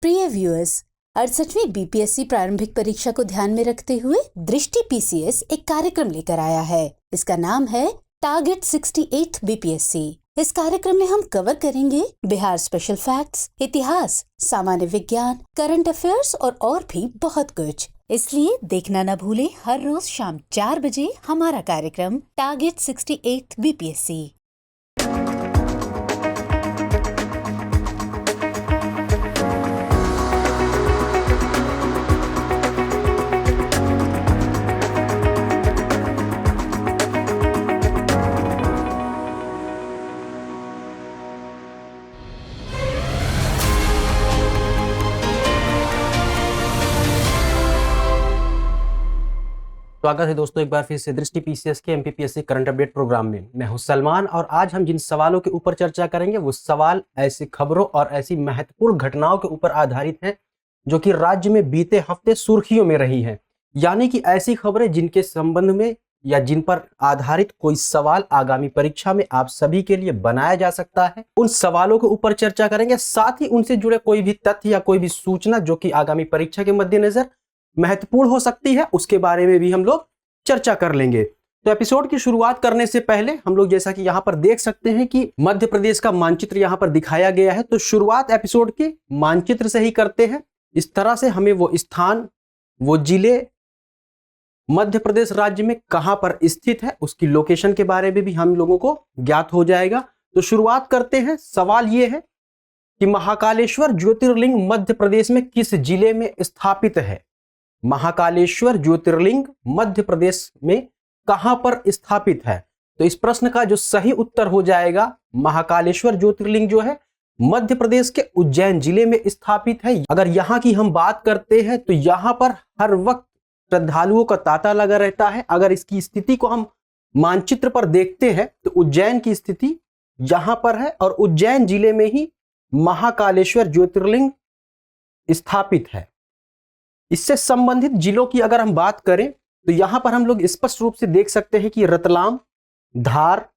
प्रिय viewers, 68वीं BPSC प्रारंभिक परीक्षा को ध्यान में रखते हुए दृष्टि पीसीएस एक कार्यक्रम लेकर आया है। इसका नाम है टारगेट 68 बीपीएससी। इस कार्यक्रम में हम कवर करेंगे बिहार स्पेशल फैक्ट्स, इतिहास, सामान्य विज्ञान, करंट अफेयर्स और भी बहुत कुछ। इसलिए देखना न भूले हर रोज शाम 4 बजे हमारा कार्यक्रम टारगेट 68 बीपीएससी। स्वागत है दोस्तों एक बार फिर से दृष्टि पीसीएस के एमपीपीएससी करंट अपडेट प्रोग्राम में। मैं हूं सलमान और आज हम जिन सवालों के ऊपर चर्चा करेंगे वो सवाल ऐसी खबरों और ऐसी महत्वपूर्ण घटनाओं के ऊपर आधारित हैं जो कि राज्य में बीते हफ्ते सुर्खियों में रही हैं। यानी कि ऐसी खबरें जिनके संबंध में या जिन पर आधारित कोई सवाल आगामी परीक्षा में आप सभी के लिए बनाया जा सकता है, उन सवालों के ऊपर चर्चा करेंगे। साथ ही उनसे जुड़े कोई भी तथ्य या कोई भी सूचना जो कि आगामी परीक्षा के मद्देनजर महत्वपूर्ण हो सकती है, उसके बारे में भी हम लोग चर्चा कर लेंगे। तो एपिसोड की शुरुआत करने से पहले हम लोग जैसा कि यहाँ पर देख सकते हैं कि मध्य प्रदेश का मानचित्र यहाँ पर दिखाया गया है, तो शुरुआत एपिसोड के मानचित्र से ही करते हैं। इस तरह से हमें वो स्थान, वो जिले मध्य प्रदेश राज्य में कहां पर स्थित है, उसकी लोकेशन के बारे में भी हम लोगों को ज्ञात हो जाएगा। तो शुरुआत करते हैं। सवाल ये है कि महाकालेश्वर ज्योतिर्लिंग मध्य प्रदेश में किस जिले में स्थापित है? महाकालेश्वर ज्योतिर्लिंग मध्य प्रदेश में कहां पर स्थापित है? तो इस प्रश्न का जो सही उत्तर हो जाएगा, महाकालेश्वर ज्योतिर्लिंग जो है मध्य प्रदेश के उज्जैन जिले में स्थापित है। अगर यहां की हम बात करते हैं तो यहां पर हर वक्त श्रद्धालुओं का तांता लगा रहता है। अगर इसकी स्थिति को हम मानचित्र पर देखते हैं तो उज्जैन की स्थिति यहां पर है और उज्जैन जिले में ही महाकालेश्वर ज्योतिर्लिंग स्थापित है। इससे संबंधित जिलों की अगर हम बात करें तो यहां पर हम लोग स्पष्ट रूप से देख सकते हैं कि रतलाम, धार,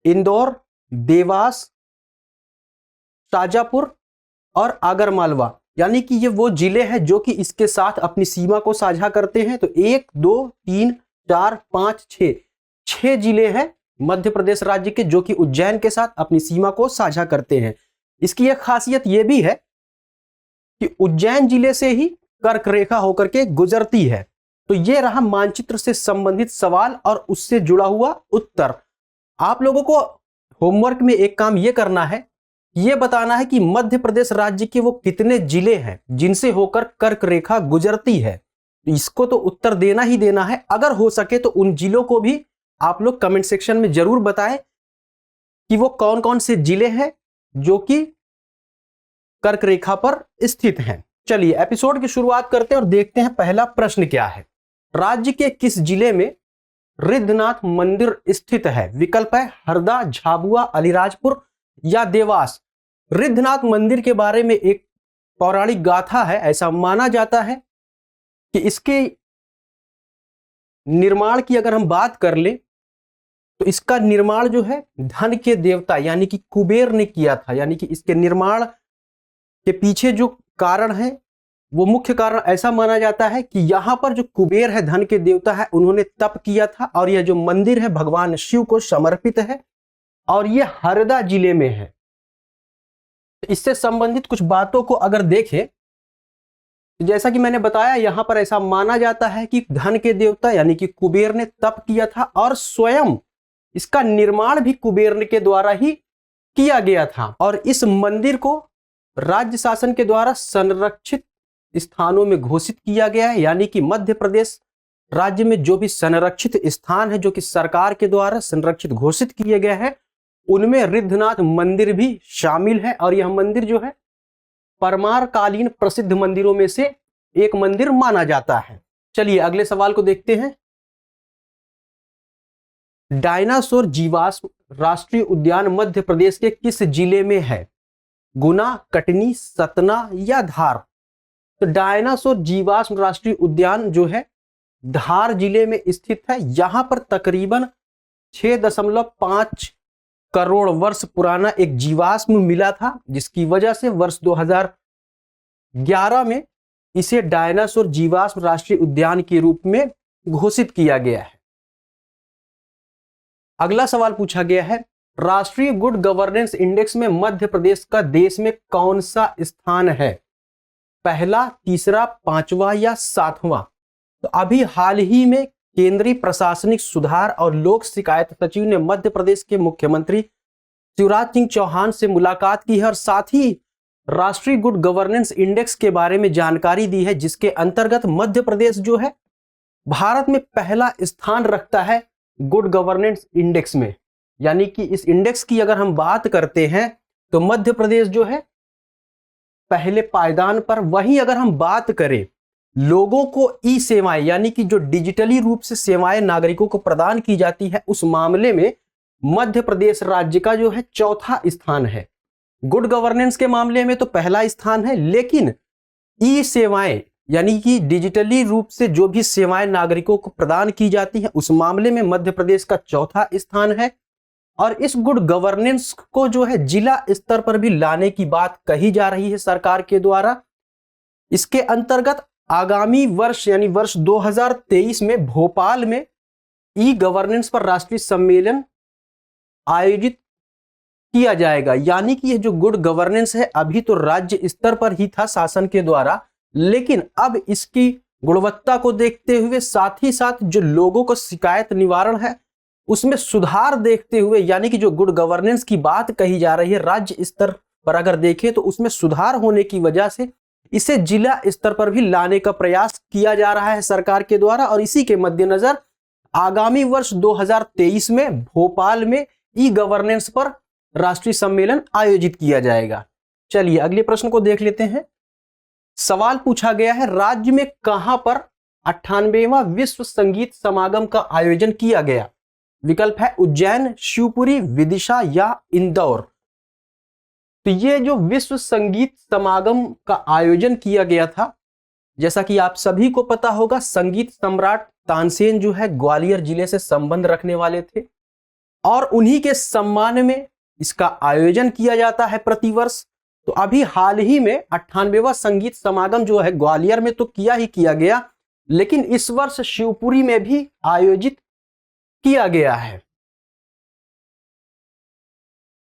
इंदौर, देवास, शाजापुर और आगरमालवा, यानी कि ये वो जिले हैं जो कि इसके साथ अपनी सीमा को साझा करते हैं। तो 1, 2, 3, 4, 5, 6 जिले हैं मध्य प्रदेश राज्य के जो कि उज्जैन के साथ अपनी सीमा को साझा करते हैं। इसकी एक खासियत यह भी है कि उज्जैन जिले से ही कर्क रेखा होकर के गुजरती है। तो यह रहा मानचित्र से संबंधित सवाल और उससे जुड़ा हुआ उत्तर। आप लोगों को होमवर्क में एक काम यह करना है, यह बताना है कि मध्य प्रदेश राज्य के वो कितने जिले हैं जिनसे होकर कर्क रेखा गुजरती है। तो इसको तो उत्तर देना ही देना है। अगर हो सके तो उन जिलों को भी आप लोग कमेंट सेक्शन में जरूर बताएं कि वो कौन कौन से जिले हैं जो कि कर्क रेखा पर स्थित हैं। चलिए एपिसोड की शुरुआत करते हैं और देखते हैं पहला प्रश्न क्या है। राज्य के किस जिले में रिद्धनाथ मंदिर स्थित है? विकल्प है हरदा, झाबुआ, अलीराजपुर या देवास। रिद्धनाथ मंदिर के बारे में एक पौराणिक गाथा है। ऐसा माना जाता है कि इसके निर्माण की अगर हम बात कर ले तो इसका निर्माण जो है धन के देवता यानी कि कुबेर ने किया था। यानी कि इसके निर्माण के पीछे जो कारण है वो मुख्य कारण ऐसा माना जाता है कि यहां पर जो कुबेर है, धन के देवता है, उन्होंने तप किया था और यह जो मंदिर है भगवान शिव को समर्पित है और यह हरदा जिले में है। इससे संबंधित कुछ बातों को अगर देखें तो जैसा कि मैंने बताया, यहां पर ऐसा माना जाता है कि धन के देवता यानी कि कुबेर ने तप किया था और स्वयं इसका निर्माण भी कुबेर के द्वारा ही किया गया था। और इस मंदिर को राज्य शासन के द्वारा संरक्षित स्थानों में घोषित किया गया है। यानी कि मध्य प्रदेश राज्य में जो भी संरक्षित स्थान है जो कि सरकार के द्वारा संरक्षित घोषित किए गए हैं, उनमें रिद्धनाथ मंदिर भी शामिल है। और यह मंदिर जो है परमार कालीन प्रसिद्ध मंदिरों में से एक मंदिर माना जाता है। चलिए अगले सवाल को देखते हैं। डायनासोर जीवाश्म राष्ट्रीय उद्यान मध्य प्रदेश के किस जिले में है? गुना, कटनी, सतना या धार। तो डायनासोर जीवाश्म राष्ट्रीय उद्यान जो है धार जिले में स्थित है। यहां पर तकरीबन 6.5 करोड़ वर्ष पुराना एक जीवाश्म मिला था, जिसकी वजह से वर्ष 2011 में इसे डायनासोर जीवाश्म राष्ट्रीय उद्यान के रूप में घोषित किया गया है। अगला सवाल पूछा गया है, राष्ट्रीय गुड गवर्नेंस इंडेक्स में मध्य प्रदेश का देश में कौन सा स्थान है? पहला, तीसरा, पांचवा या सातवां? तो अभी हाल ही में केंद्रीय प्रशासनिक सुधार और लोक शिकायत सचिव ने मध्य प्रदेश के मुख्यमंत्री शिवराज सिंह चौहान से मुलाकात की है और साथ ही राष्ट्रीय गुड गवर्नेंस इंडेक्स के बारे में जानकारी दी है, जिसके अंतर्गत मध्य प्रदेश जो है भारत में पहला स्थान रखता है गुड गवर्नेंस इंडेक्स में। यानी कि इस इंडेक्स की अगर हम बात करते हैं तो मध्य प्रदेश जो है पहले पायदान पर। वहीं अगर हम बात करें लोगों को ई सेवाएं यानी कि जो डिजिटली रूप से सेवाएं नागरिकों को प्रदान की जाती है, उस मामले में मध्य प्रदेश राज्य का जो है चौथा स्थान है। गुड गवर्नेंस के मामले में तो पहला स्थान है, लेकिन ई सेवाएं यानी कि डिजिटली रूप से जो भी सेवाएं नागरिकों को प्रदान की जाती है, उस मामले में मध्य प्रदेश का चौथा स्थान है। और इस गुड गवर्नेंस को जो है जिला स्तर पर भी लाने की बात कही जा रही है सरकार के द्वारा। इसके अंतर्गत आगामी वर्ष यानी वर्ष 2023 में भोपाल में ई गवर्नेंस पर राष्ट्रीय सम्मेलन आयोजित किया जाएगा। यानी कि यह जो गुड गवर्नेंस है अभी तो राज्य स्तर पर ही था शासन के द्वारा, लेकिन अब इसकी गुणवत्ता को देखते हुए साथ ही साथ जो लोगों को शिकायत निवारण है उसमें सुधार देखते हुए, यानी कि जो गुड गवर्नेंस की बात कही जा रही है राज्य स्तर पर अगर देखें तो उसमें सुधार होने की वजह से इसे जिला स्तर पर भी लाने का प्रयास किया जा रहा है सरकार के द्वारा। और इसी के मद्देनजर आगामी वर्ष 2023 में भोपाल में ई गवर्नेंस पर राष्ट्रीय सम्मेलन आयोजित किया जाएगा। चलिए अगले प्रश्न को देख लेते हैं। सवाल पूछा गया है, राज्य में कहां पर 98वां विश्व संगीत समागम का आयोजन किया गया? विकल्प है उज्जैन, शिवपुरी, विदिशा या इंदौर। तो ये जो विश्व संगीत समागम का आयोजन किया गया था, जैसा कि आप सभी को पता होगा, संगीत सम्राट तानसेन जो है ग्वालियर जिले से संबंध रखने वाले थे और उन्हीं के सम्मान में इसका आयोजन किया जाता है प्रतिवर्ष। तो अभी हाल ही में 98वां संगीत समागम जो है ग्वालियर में तो किया गया, लेकिन इस वर्ष शिवपुरी में भी आयोजित किया गया है।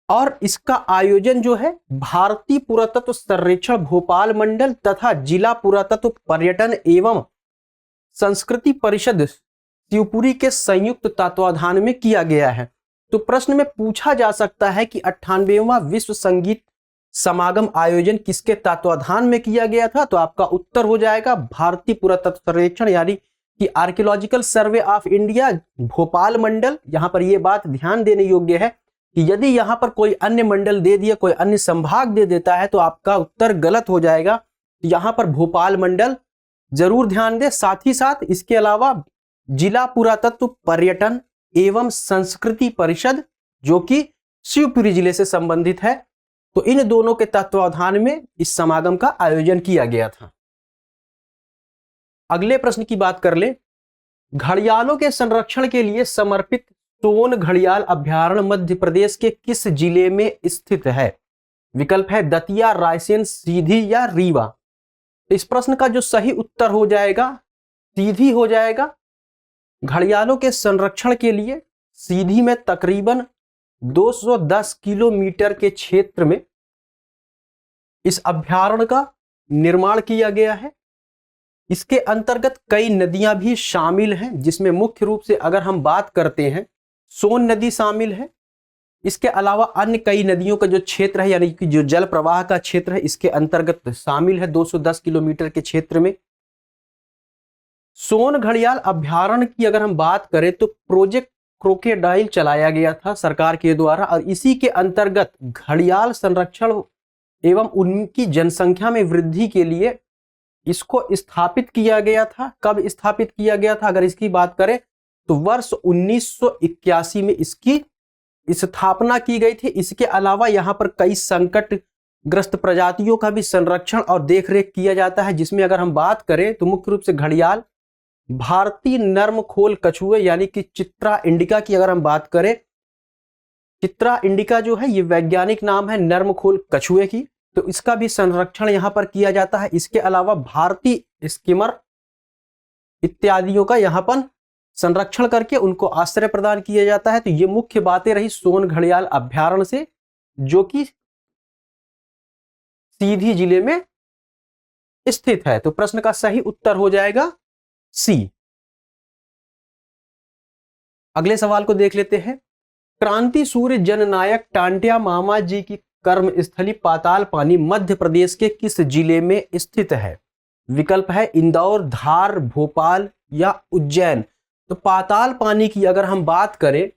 और इसका आयोजन जो है भारतीय पुरातत्व सर्वेक्षण भोपाल मंडल तथा जिला पुरातत्व पर्यटन एवं संस्कृति परिषद शिवपुरी के संयुक्त तत्वाधान में किया गया है। तो प्रश्न में पूछा जा सकता है कि 98वां विश्व संगीत समागम आयोजन किसके तत्वाधान में किया गया था? तो आपका उत्तर हो जाएगा भारतीय पुरातत्व सर्वेक्षण यानी कि archaeological survey of India Bhopal मंडल। यहां पर यह बात ध्यान देने योग्य है कि यदि यहां पर कोई अन्य मंडल दे दिया, कोई अन्य संभाग दे देता है तो आपका उत्तर गलत हो जाएगा। यहां पर भोपाल मंडल जरूर ध्यान दें। साथ ही साथ इसके अलावा जिला पुरातत्व पर्यटन एवं संस्कृति परिषद जो कि शिवपुरी जिले से संबंधित है, तो इन दोनों के तत्वाधान में इस समागम का आयोजन किया गया था। अगले प्रश्न की बात कर ले, घड़ियालों के संरक्षण के लिए समर्पित सोन घड़ियाल अभयारण्य मध्य प्रदेश के किस जिले में स्थित है? विकल्प है दतिया, रायसेन, सीधी या रीवा। इस प्रश्न का जो सही उत्तर हो जाएगा सीधी हो जाएगा। घड़ियालों के संरक्षण के लिए सीधी में तकरीबन 210 किलोमीटर के क्षेत्र में इस अभयारण्य का निर्माण किया गया है। इसके अंतर्गत कई नदियां भी शामिल हैं, जिसमें मुख्य रूप से अगर हम बात करते हैं सोन नदी शामिल है। इसके अलावा अन्य कई नदियों का जो क्षेत्र है यानी कि जो जल प्रवाह का क्षेत्र है इसके अंतर्गत शामिल है 210 किलोमीटर के क्षेत्र में। सोन घड़ियाल अभयारण्य की अगर हम बात करें तो प्रोजेक्ट क्रोकोडाइल चलाया गया था सरकार के द्वारा और इसी के अंतर्गत घड़ियाल संरक्षण एवं उनकी जनसंख्या में वृद्धि के लिए इसको स्थापित किया गया था। कब स्थापित किया गया था अगर इसकी बात करें तो वर्ष 1981 में इसकी स्थापना की गई थी। इसके अलावा यहाँ पर कई संकटग्रस्त प्रजातियों का भी संरक्षण और देखरेख किया जाता है, जिसमें अगर हम बात करें तो मुख्य रूप से घड़ियाल, भारतीय नर्मखोल कछुए यानी कि चित्रा इंडिका की अगर हम बात करें, चित्रा इंडिका जो है ये वैज्ञानिक नाम है नर्मखोल कछुए की, तो इसका भी संरक्षण यहाँ पर किया जाता है। इसके अलावा भारतीय स्कीमर इत्यादियों का यहाँ पर संरक्षण करके उनको आश्रय प्रदान किया जाता है। तो ये मुख्य बातें रही सोन घड़ियाल अभ्यारण्य से, जो कि सीधी जिले में स्थित है। तो प्रश्न का सही उत्तर हो जाएगा सी। अगले सवाल को देख लेते हैं। क्रांति सूर्य जननायक टांटिया मामा जी की कर्म स्थली पाताल पानी मध्य प्रदेश के किस जिले में स्थित है? विकल्प है इंदौर, धार, भोपाल या उज्जैन। तो पाताल पानी की अगर हम बात करें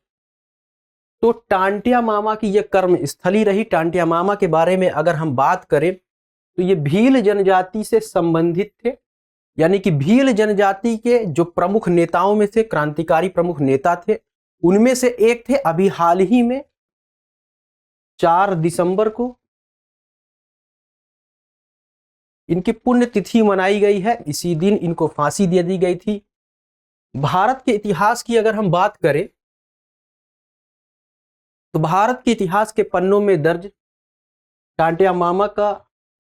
तो टांटिया मामा की यह कर्म स्थली रही। टांटिया मामा के बारे में अगर हम बात करें तो ये भील जनजाति से संबंधित थे, यानी कि भील जनजाति के जो प्रमुख नेताओं में से, क्रांतिकारी प्रमुख नेता थे, उनमें से एक थे। अभी हाल ही में 4 दिसंबर को इनकी पुण्यतिथि मनाई गई है। इसी दिन इनको फांसी दे दी गई थी। भारत के इतिहास की अगर हम बात करें तो भारत के इतिहास के पन्नों में दर्ज टांटिया मामा का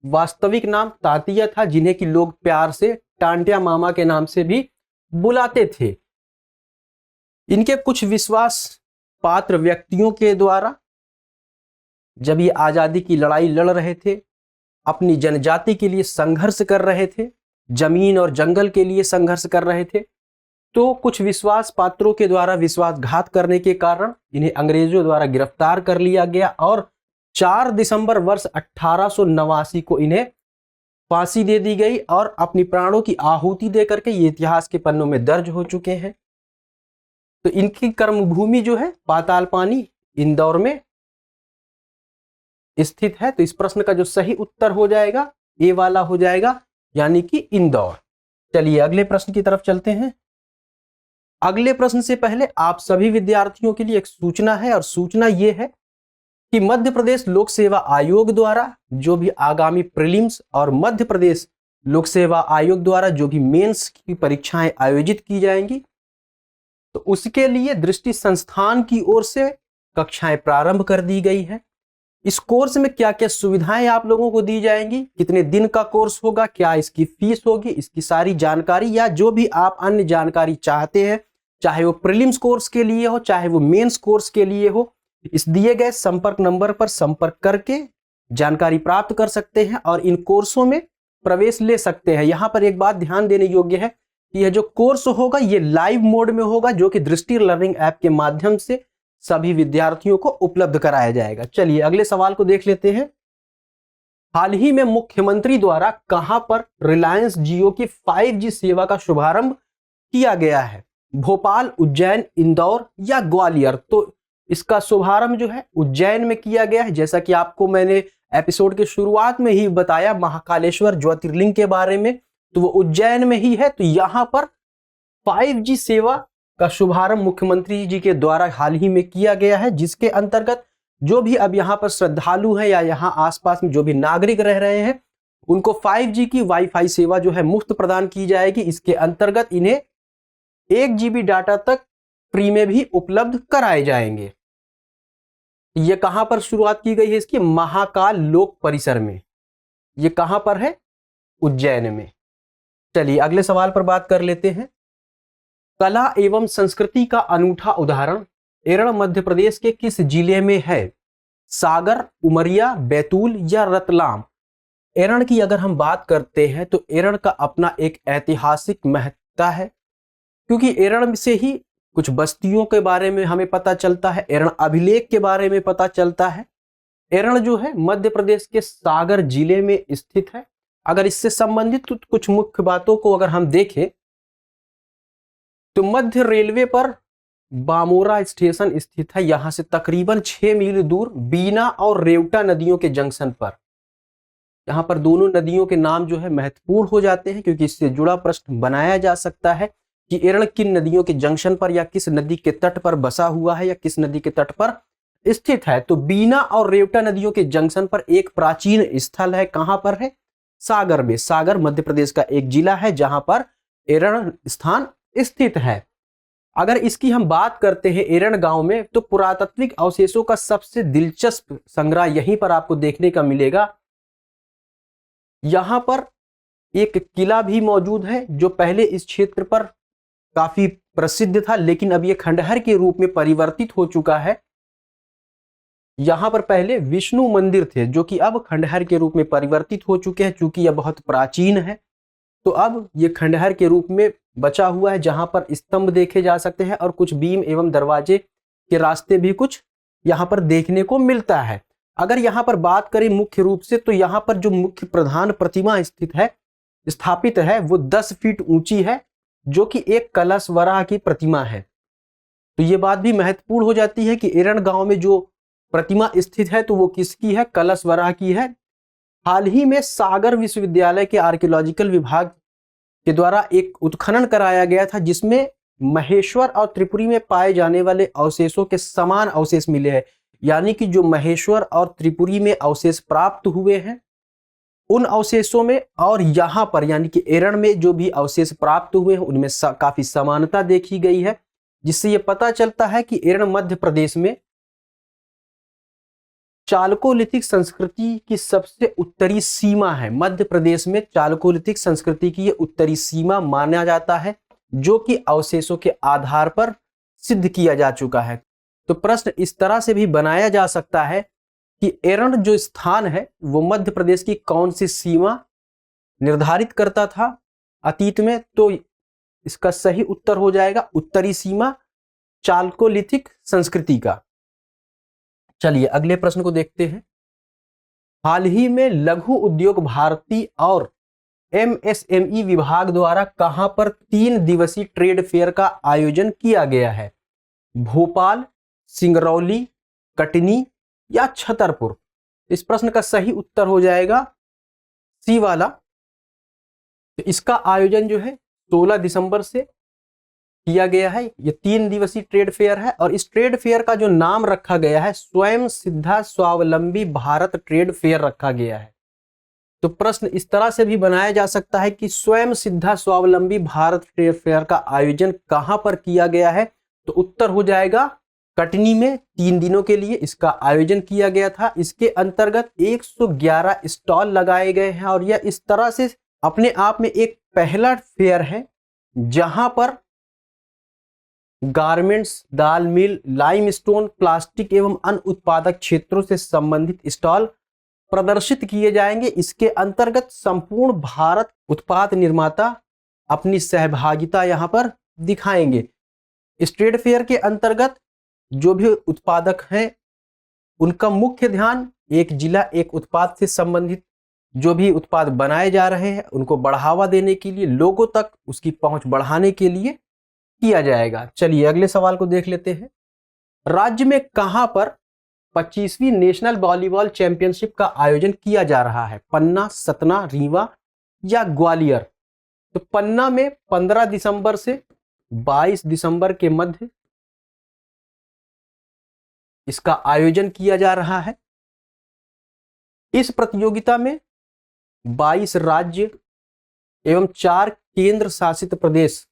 वास्तविक नाम तांतिया था, जिन्हें कि लोग प्यार से टांटिया मामा के नाम से भी बुलाते थे। इनके कुछ विश्वास पात्र व्यक्तियों के द्वारा जब ये आजादी की लड़ाई लड़ रहे थे, अपनी जनजाति के लिए संघर्ष कर रहे थे, जमीन और जंगल के लिए संघर्ष कर रहे थे, तो कुछ विश्वास पात्रों के द्वारा विश्वासघात करने के कारण इन्हें अंग्रेजों द्वारा गिरफ्तार कर लिया गया और 4 दिसंबर वर्ष 1889 को इन्हें फांसी दे दी गई और अपनी प्राणों की आहुति देकर के ये इतिहास के पन्नों में दर्ज हो चुके हैं। तो इनकी कर्मभूमि जो है पाताल पानी इंदौर में स्थित है। तो इस प्रश्न का जो सही उत्तर हो जाएगा ए वाला हो जाएगा, यानी कि इंदौर। चलिए अगले प्रश्न की तरफ चलते हैं। अगले प्रश्न से पहले आप सभी विद्यार्थियों के लिए एक सूचना है, और सूचना यह है कि मध्य प्रदेश लोक सेवा आयोग द्वारा जो भी आगामी प्रीलिम्स और मध्य प्रदेश लोक सेवा आयोग द्वारा जो भी मेंस की परीक्षाएं आयोजित की जाएंगी, तो उसके लिए दृष्टि संस्थान की ओर से कक्षाएं प्रारंभ कर दी गई है। इस कोर्स में क्या क्या सुविधाएं आप लोगों को दी जाएंगी, कितने दिन का कोर्स होगा, क्या इसकी फीस होगी, इसकी सारी जानकारी या जो भी आप अन्य जानकारी चाहते हैं, चाहे वो प्रीलिम्स कोर्स के लिए हो चाहे वो मेंस कोर्स के लिए हो, इस दिए गए संपर्क नंबर पर संपर्क करके जानकारी प्राप्त कर सकते हैं और इन कोर्सों में प्रवेश ले सकते हैं। यहां पर एक बात ध्यान देने योग्य है कि यह जो कोर्स होगा ये लाइव मोड में होगा, जो कि दृष्टि लर्निंग ऐप के माध्यम से सभी विद्यार्थियों को उपलब्ध कराया जाएगा। चलिए अगले सवाल को देख लेते हैं। हाल ही में मुख्यमंत्री द्वारा कहां पर रिलायंस जियो की 5G सेवा का शुभारंभ किया गया है? भोपाल, उज्जैन, इंदौर या ग्वालियर? तो इसका शुभारंभ जो है उज्जैन में किया गया है। जैसा कि आपको मैंने एपिसोड के शुरुआत में ही बताया महाकालेश्वर ज्योतिर्लिंग के बारे में, तो वो उज्जैन में ही है। तो यहां पर 5G सेवा का शुभारंभ मुख्यमंत्री जी के द्वारा हाल ही में किया गया है, जिसके अंतर्गत जो भी अब यहाँ पर श्रद्धालु हैं या यहाँ आसपास में जो भी नागरिक रह रहे हैं, उनको 5G की वाईफाई सेवा जो है मुफ्त प्रदान की जाएगी। इसके अंतर्गत इन्हें 1 GB डाटा तक फ्री में भी उपलब्ध कराए जाएंगे। ये कहां पर शुरुआत की गई है इसकी? महाकाल लोक परिसर में। ये कहां पर है? उज्जैन में। चलिए अगले सवाल पर बात कर लेते हैं। कला एवं संस्कृति का अनूठा उदाहरण एरण मध्य प्रदेश के किस जिले में है? सागर, उमरिया, बैतूल या रतलाम? एरण की अगर हम बात करते हैं तो एरण का अपना एक ऐतिहासिक महत्ता है, क्योंकि एरण से ही कुछ बस्तियों के बारे में हमें पता चलता है, एरण अभिलेख के बारे में पता चलता है। एरण जो है मध्य प्रदेश के सागर जिले में स्थित है। अगर इससे संबंधित कुछ मुख्य बातों को अगर हम देखें तो मध्य रेलवे पर बामोरा स्टेशन स्थित है। यहां से तकरीबन 6 मील दूर बीना और रेवटा नदियों के जंक्शन पर, यहां पर दोनों नदियों के नाम जो है महत्वपूर्ण हो जाते हैं, क्योंकि इससे जुड़ा प्रश्न बनाया जा सकता है कि एरण किन नदियों के जंक्शन पर या किस नदी के तट पर बसा हुआ है या किस नदी के तट पर स्थित है। तो बीना और रेवटा नदियों के जंक्शन पर एक प्राचीन स्थल है। कहां पर है? सागर में। सागर मध्य प्रदेश का एक जिला है जहां पर एरण स्थान स्थित है। अगर इसकी हम बात करते हैं एरण गांव में, तो पुरातात्विक अवशेषों का सबसे दिलचस्प संग्रह यहीं पर आपको देखने का मिलेगा। यहाँ पर एक किला भी मौजूद है जो पहले इस क्षेत्र पर काफी प्रसिद्ध था, लेकिन अब ये खंडहर के रूप में परिवर्तित हो चुका है। यहाँ पर पहले विष्णु मंदिर थे जो कि अब खंडहर के रूप में परिवर्तित हो चुके हैं। चूंकि यह बहुत प्राचीन है तो अब ये खंडहर के रूप में बचा हुआ है, जहां पर स्तंभ देखे जा सकते हैं और कुछ बीम एवं दरवाजे के रास्ते भी कुछ यहाँ पर देखने को मिलता है। अगर यहाँ पर बात करें मुख्य रूप से, तो यहाँ पर जो मुख्य प्रधान प्रतिमा स्थापित है वो 10 फीट ऊंची है, जो कि एक कलश वराह की प्रतिमा है। तो ये बात भी महत्वपूर्ण हो जाती है कि एरण गांव में जो प्रतिमा स्थित है तो वो किसकी है? कलश वराह की है। हाल ही में सागर विश्वविद्यालय के आर्कियोलॉजिकल विभाग के द्वारा एक उत्खनन कराया गया था, जिसमें महेश्वर और त्रिपुरी में पाए जाने वाले अवशेषों के समान अवशेष मिले हैं। यानी कि जो महेश्वर और त्रिपुरी में अवशेष प्राप्त हुए हैं उन अवशेषों में और यहाँ पर यानी कि एरण में जो भी अवशेष प्राप्त हुए हैं उनमें काफी समानता देखी गई है, जिससे यह पता चलता है कि एरण मध्य प्रदेश में चालकोलिथिक संस्कृति की सबसे उत्तरी सीमा है। मध्य प्रदेश में चालकोलिथिक संस्कृति की ये उत्तरी सीमा माना जाता है, जो कि अवशेषों के आधार पर सिद्ध किया जा चुका है। तो प्रश्न इस तरह से भी बनाया जा सकता है कि एरण जो स्थान है वो मध्य प्रदेश की कौन सी सीमा निर्धारित करता था अतीत में? तो इसका सही उत्तर हो जाएगा उत्तरी सीमा चालकोलिथिक संस्कृति का। चलिए अगले प्रश्न को देखते हैं। हाल ही में लघु उद्योग भारती और MSME विभाग द्वारा कहां पर 3 दिवसीय ट्रेड फेयर का आयोजन किया गया है? भोपाल, सिंगरौली, कटनी या छतरपुर? इस प्रश्न का सही उत्तर हो जाएगा सी वाला। तो इसका आयोजन जो है 16 दिसंबर से किया गया है। ये 3 दिवसीय ट्रेड फेयर है और इस ट्रेड फेयर का जो नाम रखा गया है स्वयं सिद्धा स्वावलंबी भारत ट्रेड फेयर रखा गया है। तो प्रश्न इस तरह से भी बनाया जा सकता है कि स्वयं सिद्धा स्वावलंबी भारत ट्रेड फेयर का आयोजन कहां पर किया गया है? तो उत्तर हो जाएगा कटनी में 3 दिनों के लिए इसका आयोजन किया गया था। इसके अंतर्गत 111 स्टॉल लगाए गए हैं और यह इस तरह से अपने आप में एक पहला फेयर है जहां पर गारमेंट्स, दाल मिल, लाइमस्टोन, प्लास्टिक एवं अन्य उत्पादक क्षेत्रों से संबंधित स्टॉल प्रदर्शित किए जाएंगे। इसके अंतर्गत संपूर्ण भारत उत्पाद निर्माता अपनी सहभागिता यहां पर दिखाएंगे। इस ट्रेड फेयर के अंतर्गत जो भी उत्पादक हैं उनका मुख्य ध्यान एक जिला एक उत्पाद से संबंधित जो भी उत्पाद बनाए जा रहे हैं उनको बढ़ावा देने के लिए, लोगों तक उसकी पहुंच बढ़ाने के लिए किया जाएगा। चलिए अगले सवाल को देख लेते हैं। राज्य में कहां पर 25वीं नेशनल वॉलीबॉल चैंपियनशिप का आयोजन किया जा रहा है? पन्ना, सतना, रीवा या ग्वालियर? तो पन्ना में 15 दिसंबर से 22 दिसंबर के मध्य इसका आयोजन किया जा रहा है। इस प्रतियोगिता में 22 राज्य एवं 4 केंद्र शासित प्रदेश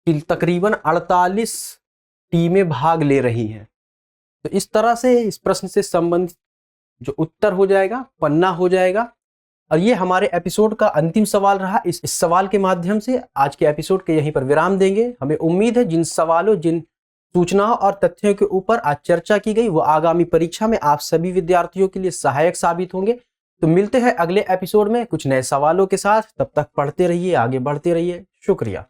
की तकरीबन 48 टीमें भाग ले रही हैं। तो इस तरह से इस प्रश्न से संबंधित जो उत्तर हो जाएगा पन्ना हो जाएगा। और ये हमारे एपिसोड का अंतिम सवाल रहा। इस सवाल के माध्यम से आज के एपिसोड के यहीं पर विराम देंगे। हमें उम्मीद है जिन सवालों, जिन सूचनाओं और तथ्यों के ऊपर आज चर्चा की गई वो आगामी परीक्षा में आप सभी विद्यार्थियों के लिए सहायक साबित होंगे। तो मिलते हैं अगले एपिसोड में कुछ नए सवालों के साथ। तब तक पढ़ते रहिए, आगे बढ़ते रहिए। शुक्रिया।